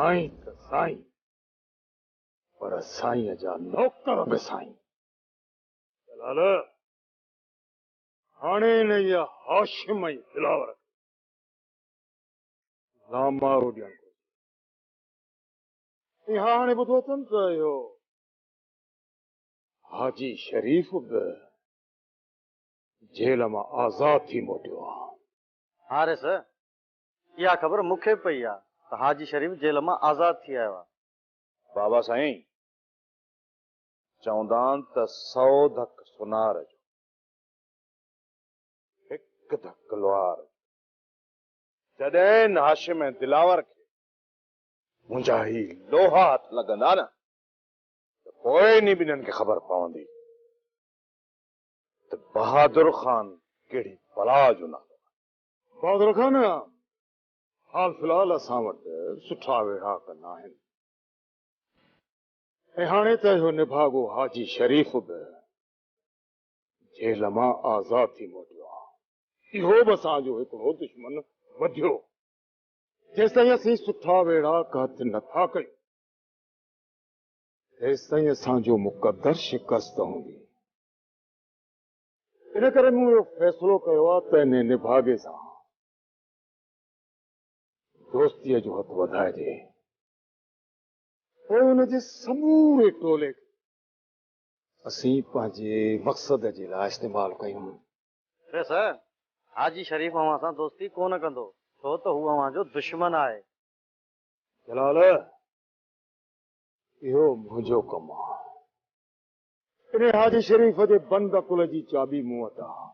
साईं त साईं, पर साईं जा नौकर बि साईं। जलाल हाणे न या हाशिम ऐं दिलावर लामारो ॾियणु घुरिजे। हाणे ॿुधो अथनि त इहो हाजी शरीफ़ बि जेल मां आज़ाद थी मोटियो आहे। हाँ रे सर, इहा ख़बर मूंखे पई आहे त हाजी शरीफ़ जेल मां आज़ाद थी आयो आहे। बाबा साईं चवंदा आहिनि त 100 धक सुनार जो, 1 धक लोहार जो। जॾहिं हाशिम ऐं दिलावर खे मुंहिंजा ही लोहा हथ लॻंदा न, त पोइ इन ॿिन्हिनि खे ख़बर पवंदी त बहादुर ख़ान कहिड़ी बला जो नालो। बहादुर ख़ान हाल फ़िलहाल असां वटि सुठा वेढ़ा कना आहिनि, ऐं हाणे त इहो निभागो हाजी शरीफ़ बि जेल मां आज़ाद थी मोटियो आहे। इहो बि असांजो हिकिड़ो दुश्मन वधियो। जेसिताईं असीं सुठा वेढ़ा हथ नथा कयूं, तेसिताईं असांजो मुक़दर शिकस्त हूंदी। इन करे मूं इहो फ़ैसिलो कयो आहे त इन निभागे सां दोस्तीअ जो हथ वधाइजे, पोइ हुनजे समूरे टोले खे असीं पंहिंजे मक़सद जे लाइ इस्तेमालु कयूं। रे सर, हाजी शरीफ़ अवां सां दोस्ती कोन कंदो, छो त हू अवां जो दुश्मन आहे। जलाल इहो मुंहिंजो कमु आहे। इन हाजी शरीफ़ जे बंद अकुल जी चाबी मूं वटि आहे।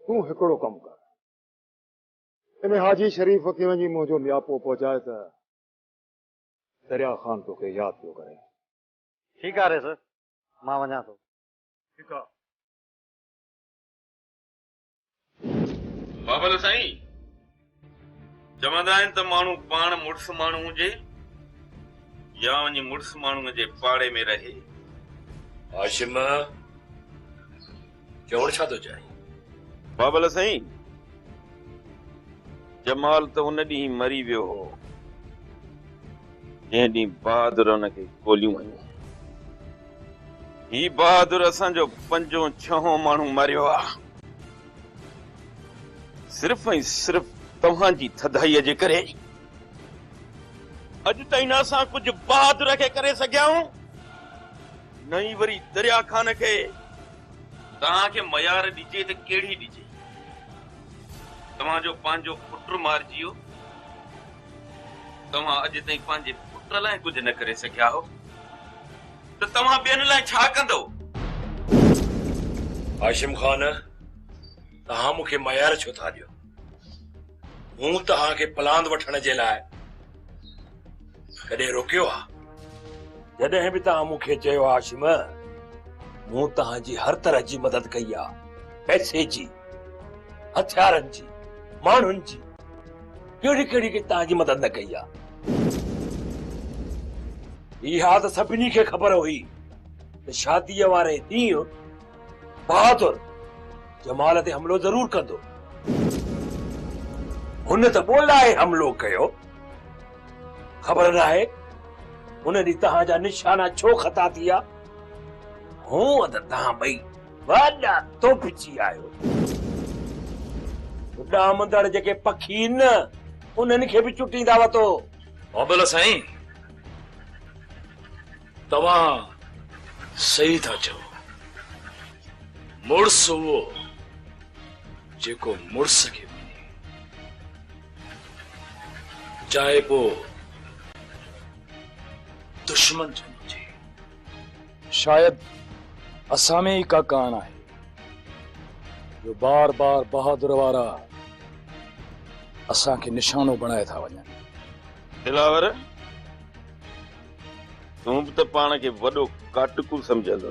तूं हिकिड़ो कमु कर, इन हाजी शरीफ़ खे वञी मुंहिंजो नियापो पहुचाए त दरिया ख़ान तोखे यादि पियो करे। ठीकु आहे रे सर, मां वञा थो। ठीकु आहे बाबल साईं, चवंदा आहिनि त माण्हू पाण मुड़ुस माण्हू हुजे या वञी मुड़ुस माण्हूअ जे पाड़े में रहे। हाशिम चवण छा थो चाहे? बाबल साईं, जमाल त हुन ॾींहुं मरी वियो हो जंहिं ॾींहुं बहादुर हुनखे गोलियूं हयूं। ही बहादुर असांजो 5 6 माण्हू मारियो आहे, सिर्फ़ ऐं सिर्फ़ तव्हांजी थधाईअ जे करे। अॼु ताईं न असां कुझु बहादुर खे करे सघियाऊं, न ई वरी दरिया ख़ान खे। तव्हांखे मयार ॾिजे त कहिड़ी ॾिजे? तव्हांजो पंहिंजो पुट मारिजी वियो, तव्हां अॼु ताईं पंहिंजे पुट लाइ कुझु न करे सघिया हो, त तव्हां ॿियनि लाइ छा कंदो? हाशिम ख़ान, तव्हां मूंखे मयार छो था ॾियो? मूं तव्हांखे पलांद वठण जे लाइ कॾहिं रोकियो आहे? जॾहिं बि तव्हां मूंखे चयो हाशिम, मूं तव्हांजी हर तरह जी मदद कई आहे, पैसे जी, हथियारनि जी, माण्हुनि जी। कहिड़ी कहिड़ी की तव्हांजी मदद न कई आहे? इहा त सभिनी खे ख़बर हुई त शादीअ वारे ॾींहुं बहादुर जमाल ते हमलो ज़रूर कंदो। हुन त ॿोलाए हमलो कयो। ख़बर न आहे हुन ॾींहुं तव्हांजा निशाना छो ख़ता थी विया? हूअं त तव्हां ॿई वॾा तोपची आहियो। उॾामंदड़ जेके पखी न, उन्हनि खे बि चुटींदा वतो। बाबल साईं, तव्हां सही था चओ। मुड़ुस उहो जेको मुड़ुस खे मञे, चाहे पोइ दुश्मन जो हुजे। शायद असां में ई का कान आहे जो बार बार बहादुर वारा असांखे निशानो बणाए था वञनि। दिलावर, तूं बि त पाण खे वॾो काटकू सम्झंदो।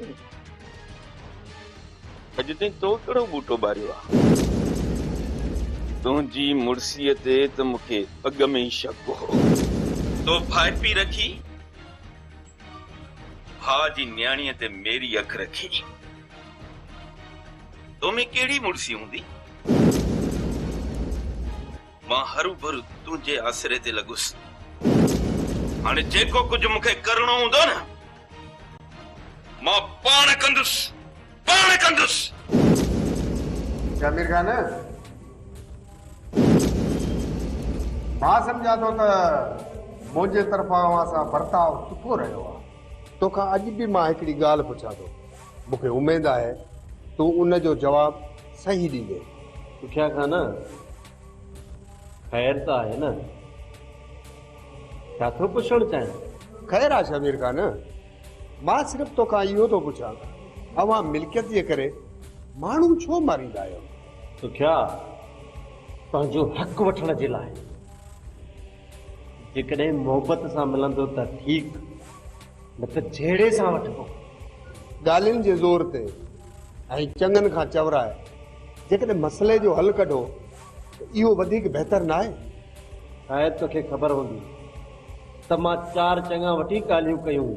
अॼु ताईं तो कहिड़ो ॿूटो ॿारियो आहे? तुंहिंजी मुड़सीअ ते त मूंखे अॻ में ई शक हो। तो भाइपी रखी, भाउ जी न्याणीअ ते मेरी अख रखी। तो में कहिड़ी मुड़सी हूंदी? मां हरू भरू तुंहिंजे आसरे ते लॻुसि। हाणे जेको कुझु मूंखे करणो हूंदो न मां पाण कंदुसि। शामिर खान मां सम्झा थो त मुंहिंजे तरफ़ां अवां सां बर्ताव सुठो रहियो आहे। तोखां अॼु बि मां हिकिड़ी ॻाल्हि पुछां थो, मूंखे उमेद आहे तूं उन जो जवाब सही ॾींदे। पुछिया खां न ख़ैर त आहे न, छा थो पुछणु चाहे? ख़ैर आहे शामिर खान, मां सिर्फ़ु तोखां इहो थो पुछां, अवां मिल्कियत जे करे माण्हू छो मारींदा आहियो? पुछिया पंहिंजो हक़ वठण जे लाइ। जेकॾहिं मोहबत सां मिलंदो त ठीकु, न त जहिड़े सां वठिबो। ॻाल्हियुनि जे ज़ोर ते ऐं चङनि खां चवराए जेकॾहिं मसइले जो हल कढो त इहो वधीक बहितर न आहे? शायदि तोखे ख़बर हूंदी त मां 4 चङा वठी ॻाल्हियूं कयूं,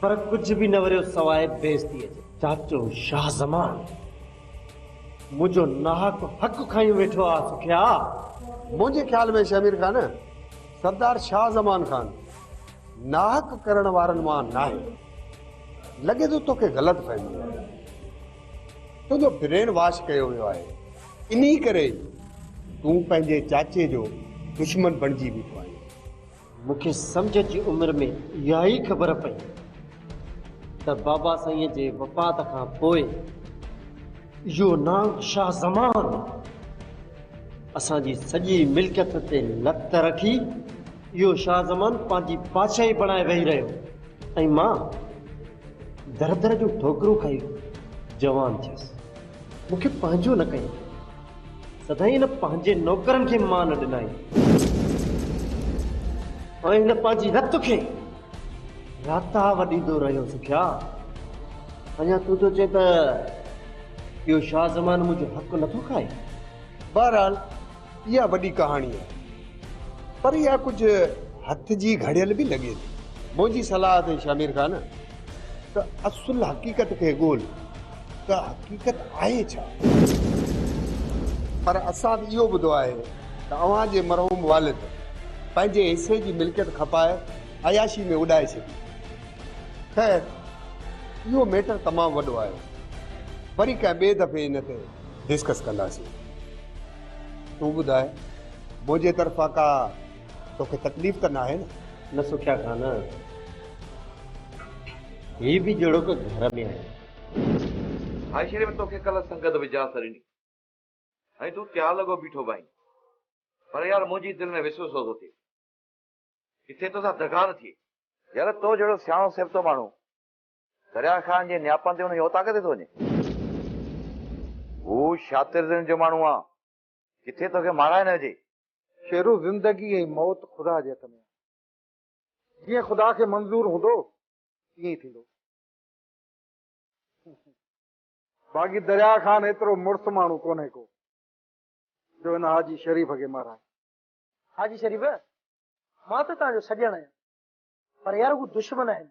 पर कुझु बि न वरियो सवाइ बेइज़तीअ जे। चाचो शाह ज़मान मुंहिंजो नाहक हक़ खई वेठो आहे। सुखिया मुंहिंजे ख़्याल में शामिर खान सरदार शाह ज़मान खान नाहक करण वारनि मां न आहे। लॻे थो तोखे ग़लति फहमी आहे, तुंहिंजो ब्रेन वॉश कयो वियो आहे, इन्ही करे तूं पंहिंजे चाचे जो दुश्मन बणिजी बीठो आहीं। मूंखे सम्झ जी उमिरि में इहा ई ख़बर पई त बाबा साईं जे वफ़ात खां पोइ इहो नांग शाह ज़मान असांजी सॼी मिल्कियत ते लत रखी इहो शाह ज़मान पंहिंजी बादशाही बणाए वेही रहियो, ऐं मां दर दर जूं ठोकरूं खाई जवान थियुसि। मूंखे पंहिंजो न कई, सदाईं न पंहिंजे नौकरनि खे मां न ॾिनाई, ऐं हिन पंहिंजी रत खे राता वॾींदो रहियो। सुखिया अञा तूं थो चए त इहो शाह ज़मान मुंहिंजो हक़ नथो खाए? बहरहाल इहा वॾी कहाणी आहे, पर इहा कुझु हथ जी घड़ियल बि लॻे थी। मुंहिंजी सलाह अथई शामिर खान त असुल हक़ीक़त खे ॻोल्ह त हक़ीक़त आहे छा। पर असां इहो ॿुधो आहे त अव्हां जे मरहूम वालिद पंहिंजे हिसे जी मिल्कियत खपाए अयाशी में उॾाए छॾी। ख़ैर इहो मैटर तमामु वॾो आहे, वरी कंहिं ॿिए दफ़े इन ते डिस्कस कंदासीं। तूं ॿुधाए मुंहिंजे तरफ़ां का तोखे तकलीफ़ त न आहे न? न सुखिया खान, ही बि जहिड़ो को घर में आहे। हाई शरीफ़ तोखे कल्ह संगत विझा सरिनी ऐं तूं क्या लॻो बीठो भाई, पर यार मुंहिंजी दिलि में विश्वास थो थिए, किथे तोसां दगा न थिए। यार तो जहिड़ो सियाणो सिबतो माण्हू दरिया खान जे नियापनि ते हुन योता किथे थो वञे? हू शातिर दिलि जो माण्हू आहे, किथे तोखे माराए न विझे। शेरू ज़िंदगी ऐं मौत ख़ुदा जे हथ में, जीअं ख़ुदा खे मंज़ूर हूंदो तीअं ई थींदो। बाक़ी दरिया खान एतिरो मुड़ुस माण्हू कोन्हे को जो हिन हाजी शरीफ़ खे माराए। हाजी शरीफ़ मां त तव्हांजो सॼण आहियां, पर यार हू दुश्मन आहिनि,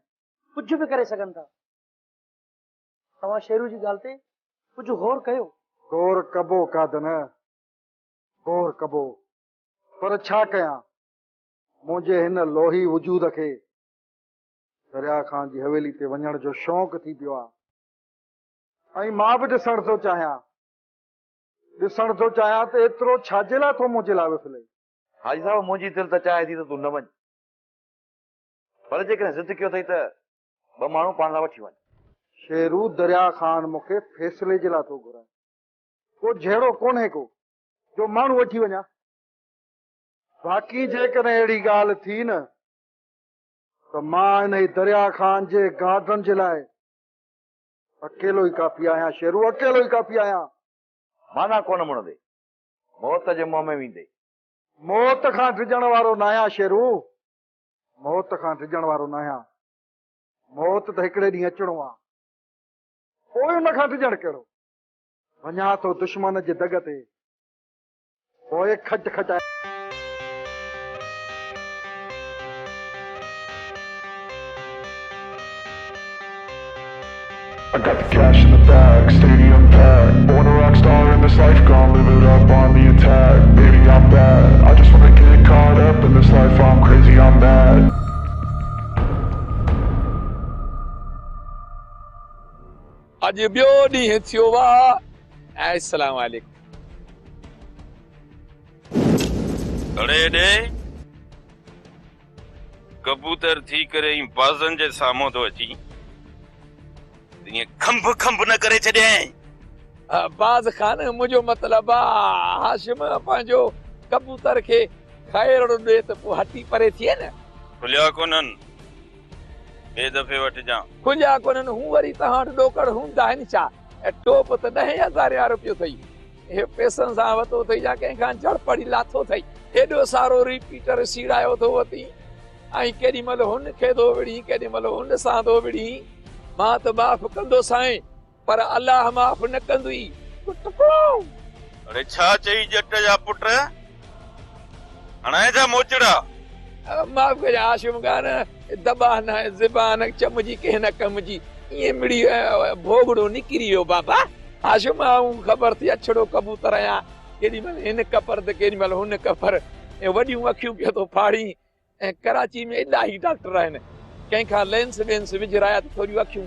कुझु बि करे सघनि था। तव्हां शेरू जी ॻाल्हि ते कुझु गौर कयो। गौर कबो कादन, गौर कबो, पर छा कयां? मुंहिंजे हिन लोही वजूद खे दरिया खान जी हवेली ते वञण जो शौक़ थी पियो आहे, ऐं मां बि ॾिसण थो चाहियां त एतिरो छाजे लाइ थो मुंहिंजे लाइ विफले। हाजी साहब मुंहिंजी दिलि त चाहे थी त तूं न वञ, पर जेकॾहिं ज़िद कयो अथई त 2 माण्हू पाण लाइ वठी वञ। शेरू दरिया खान मूंखे फ़ैसिले जे लाइ थो घुराए, को जहिड़ो कोन्हे को जो माण्हू वठी वञा। बाक़ी जेकॾहिं अहिड़ी ॻाल्हि थी न त मां हिन दरिया खान जे गार्डन जे लाइ अकेलो ई काफ़ी आहियां। शेरू अकेलो ई काफ़ी आहियां। माना कोन मुणंदे, मौत जे मुंहं में वेंदे। मौत खां डिॼण वारो न आहियां शेरू, मौत खां डिॼण वारो न आहियां। मौत त हिकिड़े ॾींहुं अचणो आहे, पोइ हुन खां डिॼण कहिड़ो? वञा थो दुश्मन जे दग ते, पोइ खट खटाए। I got the cash in the bag, stadium packed. Born a rock star in this life, gonna live it up on the attack. Baby, I'm bad, I just wanna get caught up in living this life, I'm crazy, I'm mad. अॼु ॿियो ॾींहुं थियो आहे। अस्सलाम वालेकुम। अड़े ॾे कबूतर थी करे ई बाज़न जे साम्हूं थो अची, ईअं खंभ खंभ न करे छॾियईं। बाज़ खान मुंहिंजो मतिलबु आहे हाशिम पंहिंजो कबूतर खे खैरड़ो ॾे त पोइ हटी परे थिए न। खुलिया कोन्हनि, ॿिए दफ़े वठिजां। खुलिया कोन्हनि, हूं वरी तव्हां वटि ॾोकड़ हूंदा आहिनि छा? टोप त 10,000 रुपयो अथई, हे पैसनि सां वरितो अथई या कंहिंखां जड़ पड़ी लाथो अथई। हेॾो सारो रिपीटर सीड़ायो थो वती ऐं केॾी महिल हुन खे थो विड़ी, केॾी महिल हुन सां थो विड़ी। मां त माफ़ कंदो साईं, पर अलाह माफ़ न कंदुई। अरे छा चई जट जा पुट, हणाए जा मोचड़ा। माफ़ कजां हाशिम खान, दबा न ज़बान चमजी कंहिं न कम जी, ईअं मिड़ी भोगड़ो निकिरी वियो बाबा। हाशिम आऊं ख़बर थी अछड़ो कबूतर आहियां, केॾी महिल हिन कपर त केॾी महिल हुन कपर, ऐं वॾियूं अखियूं पियो थो फाड़ी। ऐं कराची में एॾा ई डॉक्टर आहिनि, कंहिंखां लेंस वेंस विझराया त थोरियूं अखियूं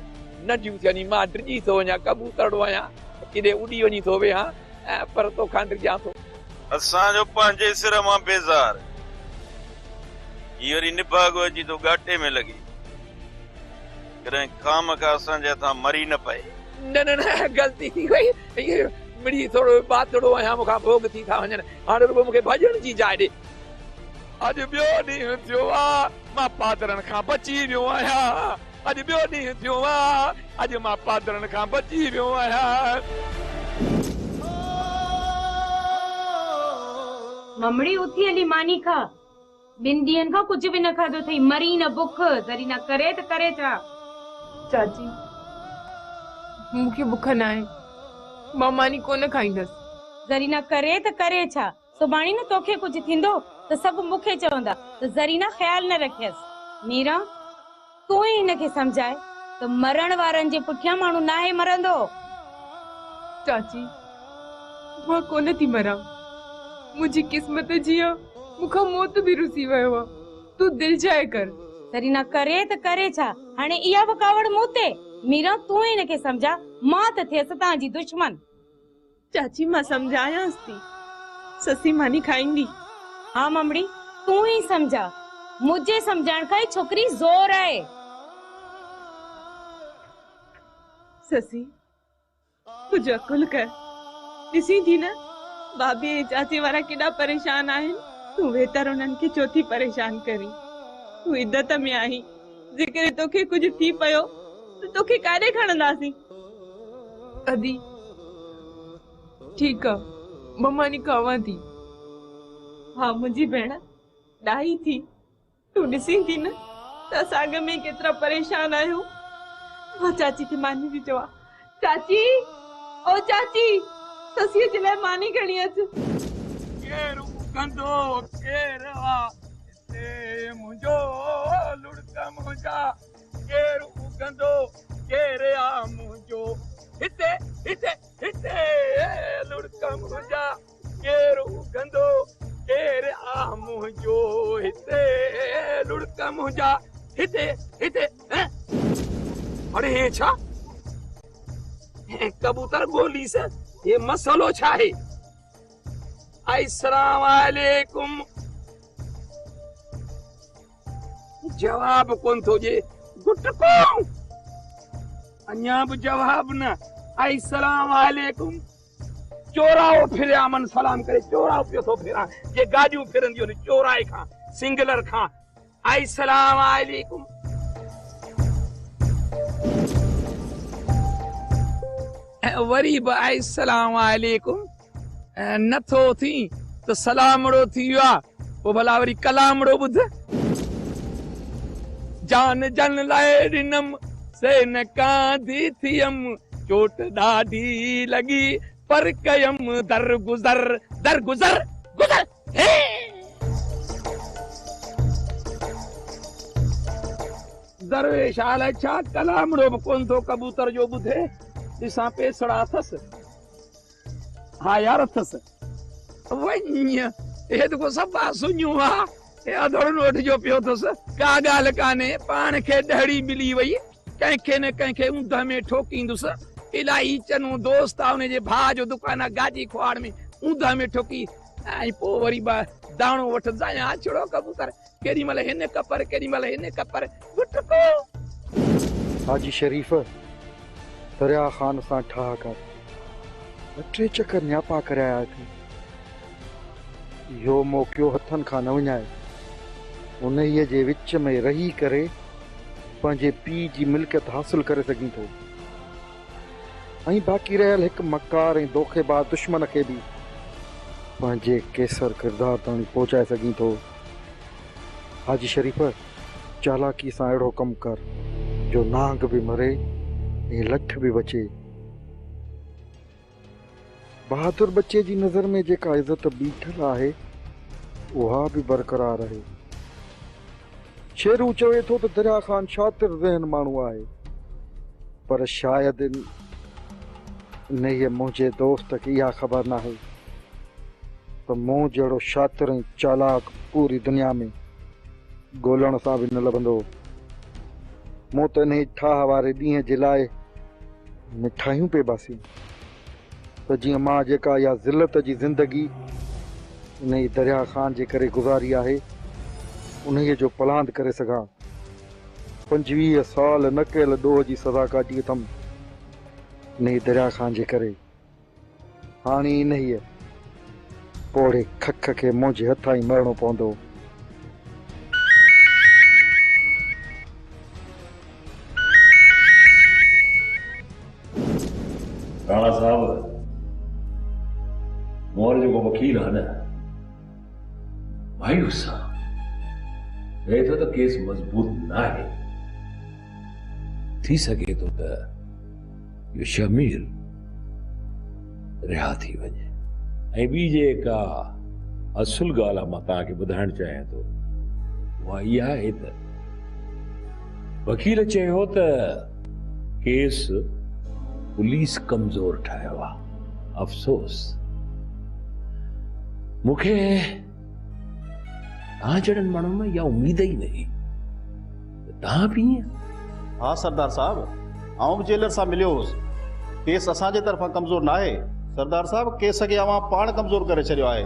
नंढियूं थियनि। मां डिॼी थो वञा, कबूतरड़ो आहियां, किथे उॾी वञी थो वेहां, पर तोखां डिॼां थो। असांजो पंहिंजे सिर मां बेज़ार, हीअ वरी निभागो अची तो घाटे में लॻी, कॾहिं खाम का असांजे हथां मरी न पए। न न न ग़लती थी वई, इहे मिड़ी थोरो बातड़ो आहियां, मूंखां भोग थी था वञनि, हाणे रुगो मूंखे भॼण जी जाइ ॾे। अॼु ॿियो ॾींहुं थियो आहे, मां पादरनि खां बची वियो आहियां। अॼु ॿियो ॾींहुं थियो आहे, अॼु मां पादरनि खां बची वियो आहियां। ममड़ी उथी हली मानी खा, 2 ॾींहंनि खां कुझु बि न खाधो अथई, मरी न बुख, जरी न करे त करे छा? चाची मूंखे बुख न आहे, मां मानी कोन खाईंदसि। जरी न करे त करे छा? सुभाणे न तोखे कुझु थींदो त सभु मूंखे चवंदा त ज़रीना ख़्याल न रखियसि। मीरा तूं ई हिनखे सम्झाए त मरण वारनि जे पुठियां माण्हू नाहे मरंदो। चाची मां कोन थी मरां, मुंहिंजी क़िस्मत जीअं मूंखां मौत बि रुसी वियो आहे, तूं दिलि जाए कर। जरी न करे त करे छा? हाणे इहा वकावड़ मूं ते। मीरा तूं ई हिनखे सम्झा, मां त थियसि तव्हांजी दुश्मन। चाची मां सम्झायांसि थी, ससी मानी खाईंदी। हाँ ममड़ी तूं ही समझा, मुझे समझाण खां छोकरी ज़ोर आहे। ससी कुछ अकुल कर, ॾिसी थी न भाभी ऐं चाची वारा केॾा परेशान आहिनि, तूं वेतर उन्हनि खे छो थी परेशान करी? तूं इद्दत में आहीं, जेकर तोखे कुछ थी पियो त तोखे काॾे खणंदासीं? अदी ठीकु आहे, मम्मा नी कवां थी। हाँ मुंहिंजी भेण ॾाही थी, तूं ॾिसी थी न त असां अॻ में केतिरा परेशान आहियूं। मां चाची खे मानी थी चवां, चाची ओ चाची ससीअ जे लाइ मानी खणी अच। केरु कंदो केरु आहे मुंहिंजो लुड़का मुंहिंजा, केरु कंदो केरु आहे मुंहिंजो, हिते हिते हिते लुड़का मुंहिंजा, केरु कंदो केरु आहे मुंहिंजो, हिते लुड़का मुंहिंजा, हिते हिते। अरे हे छा कबूतर ॻोल्ही से, ये मसलो छा आहे? अस्सलाम वालेकुम। जवाब कोन थो ॾे, गुटको अञा बि जवाब न। अस्सलाम वालेकुम। चोराओ फिरिया मन सलाम करे, चोराओ पियो थो फिरां, जे गाॾियूं फिरंदियूं आहिनि चोराए खां, सिंगलर खां। अस्सलाम वालेकुम। वरी बि अस्सलाम वालेकुम नथो थी त सलामड़ो थी वियो आहे, पोइ भला वरी कलामड़ो ॿुध। जान जन लाइ ॾिनम से न कांधी थियम, चोट ॾाढी लॻी पर कयम दर गुज़र, दर गुज़र गुज़र। दरवेश हाल छा कलामड़ो बि कोन थो कबूतर जो ॿुधे। ॾिसां पेसड़ा अथसि, हा यार अथसि। वञ हे त को सफ़ा सुञूं आहे, अधोड़ नोट जो पियो अथसि का ॻाल्हि कान्हे पाण खे ॾहड़ी मिली वई कंहिंखे न कंहिंखे ऊंध में ठोकींदुसि इलाही चङो दोस्त आहे हुनजे भाउ जो दुकान आहे गाजी खुआड़ में ऊंध में ठोकी ऐं पोइ वरी दाणो वठंदा या छड़ो कबूतर केॾी महिल हिन कपर केॾी महिल हिन कपर हाजी शरीफ़ दरिया ख़ान सां ठाह कर 2 चकर न्यापा करे आया थी इहो मौक़ियो हथनि खां न विञाए उन्हीअ जे विच में रही करे पंहिंजे पीउ जी मिल्कियत हासिल करे सघीं थो ऐं बाक़ी रहियल हिकु मकार ऐं धोखेबाज़ दुश्मन खे बि पंहिंजे केसर किरदार ताईं पहुचाए सघीं थो हाजी शरीफ़ चालाकी सां अहिड़ो कमु कर जो नांग बि मरे ऐं लठ बि बचे बहादुर बच्चे जी नज़र में जेका इज़त बीठल आहे उहा बि बरक़रार रहे शेरू चवे थो त दरिया ख़ान शातिर ज़हन माण्हू आहे पर शायदि इन्हीअ मुंहिंजे दोस्त खे इहा ख़बर नाहे त मूं जहिड़ो शातिर ऐं चालाक पूरी दुनिया में ॻोल्हण सां बि न लभंदो मूं त इन ठाह वारे ॾींहं जे लाइ मिठाइयूं पिए बासियूं त जीअं मां जेका इहा ज़िलत जी ज़िंदगी इन दरिया ख़ान जे करे गुज़ारी आहे उन्हीअ जो पलांद करे सघां 25 साल न कयल ॾोह जी सज़ा काटी अथमि इन दरिया ख़ान जे करे हाणे इन्हीअ पोड़े खख खे मुंहिंजे हथां ई मरणो पवंदो राणा साहब मोर जो वकील है न मायूस आहे तो केस मजबूत ना है थी सके तो यो शमीर रिहा थी वञे ऐं ॿी जेका असुल ॻाल्हि आहे मां तव्हांखे ॿुधाइण चाहियां थो उहा इहा आहे त वकील चयो त केस पुलिस कमज़ोर ठाहियो आहे अफ़सोस मूंखे तव्हां जहिड़नि माण्हुनि में इहा उम्मीद ई न हुई तव्हां बि ईअं हाँ सरदार साहब आऊं बि जेलर सां मिलियो हुउसि केस असांजे तरफ़ां कमज़ोर न आहे सरदार साहब केस खे अवां पाण कमज़ोर करे छॾियो आहे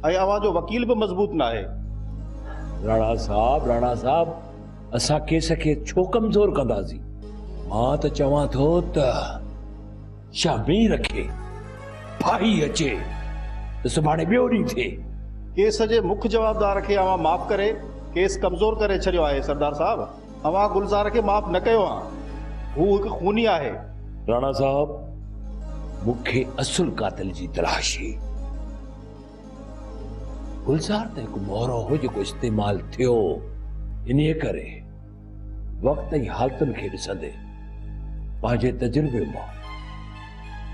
ऐं अवां जो वकील बि मज़बूत न आहे राणा साहब असां केस खे छो कमज़ोर कंदासीं मां त चवां थो त शमीर खे फाही अचे त सुभाणे ॿियो ॾींहुं थिए केस जे मुख्य जवाबदार खे अवां माफ़ करे केस कमज़ोर करे छॾियो आहे सरदार साहब अवां गुलज़ार खे माफ़ न कयो आहे हू हिकु खूनी आहे राणा साहब मूंखे असुल कातिल जी तलाशी गुलज़ार त हिकु मोहरो हो जेको इस्तेमालु थियो इन करे वक़्त ऐं हालतुनि खे ॾिसंदे पंहिंजे तजुर्बे मां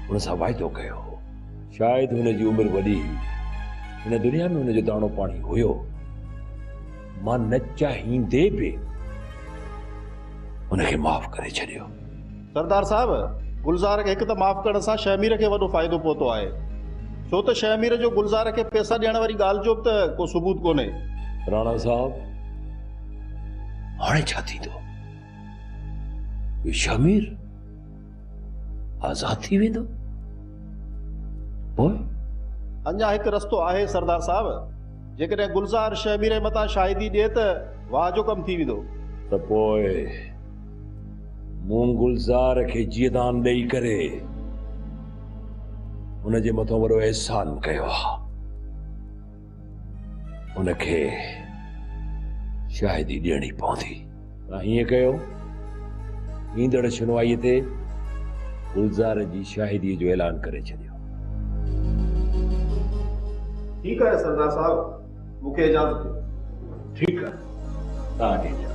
हुन सां वाइदो कयो शायदि हुनजी उमिरि वॾी हिन दुनिया में हुनजो दाणो पाणी हुयो मां न चाहींदे बि हुनखे माफ़ करे छॾियो सरदार साहब गुलज़ार खे हिकु त माफ़ करण सां शमीर खे वॾो फ़ाइदो पहुतो आहे छो त शमीर जो गुलज़ार खे पैसा ॾियण वारी ॻाल्हि जो त को सबूत कोन्हे राणा साहब हाणे छा थींदो शमीर आज़ाद थी वेंदो पोइ अञा हिकु रस्तो आहे सरदार साहब जेकॾहिं गुलज़ार शमीर जे मथां शाहिदी ॾिए त वाह जो कमु थी वेंदो त पोइ मूं गुलज़ार खे जीदान ॾेई करे हुनजे मथां वॾो एहसान कयो आहे हुनखे शाहिदी ॾियणी पवंदी तव्हां ईअं कयो ईंदड़ सुनवाईअ ते गुलज़ार जी शाहिदीअ जो ऐलान करे छॾियो ठीकु आहे सरदार साहब मूंखे इजाज़त ॾियो ठीकु आहे तव्हांखे इजाज़त